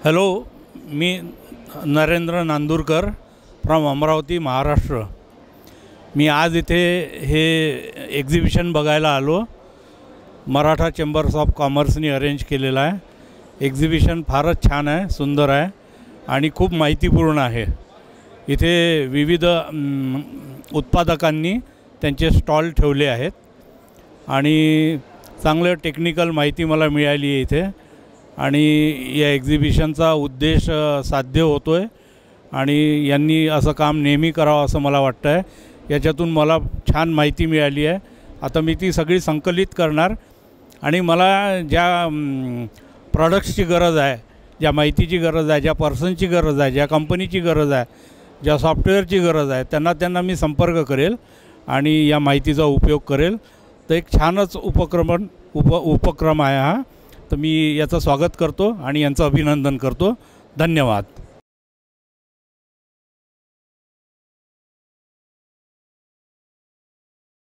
Hello, मी Narendra Nandurkar from Amravati, Maharashtra. मी आज इथे हे एक्झिबिशन बघायला आलो। मराठा चेंबर्स ऑफ कॉमर्सनी अरेंज केलेलं आहे। एक्झिबिशन फारच छान आहे, सुंदर आहे आणि खूप माहितीपूर्ण आहे। इथे विविध उत्पादकांनी त्यांचे स्टॉल ठेवले आहेत आणि चांगलं टेक्निकल माहिती मला मिळाली आहे इथे। आणि या एक्झिबिशनचा उद्देश साध्य होतो आहे आणि यांनी असं काम नेहमी करावं असं मला वाटतं आहे। याच्यातून मला छान माहिती मिळाली आहे। आता मी ती सगळी संकलित करणार आणि मला ज्या प्रॉडक्ट्सची गरज आहे, ज्या माहितीची गरज आहे, ज्या पर्सनची गरज आहे, ज्या कंपनीची गरज आहे, ज्या सॉफ्टवेअरची गरज आहे, त्यांना मी संपर्क करेल आणि या माहितीचा उपयोग करेल। तर एक छानच उपक्रम आहे हा। तर मी याचं स्वागत करतो आणि यांचं अभिनंदन करतो। धन्यवाद।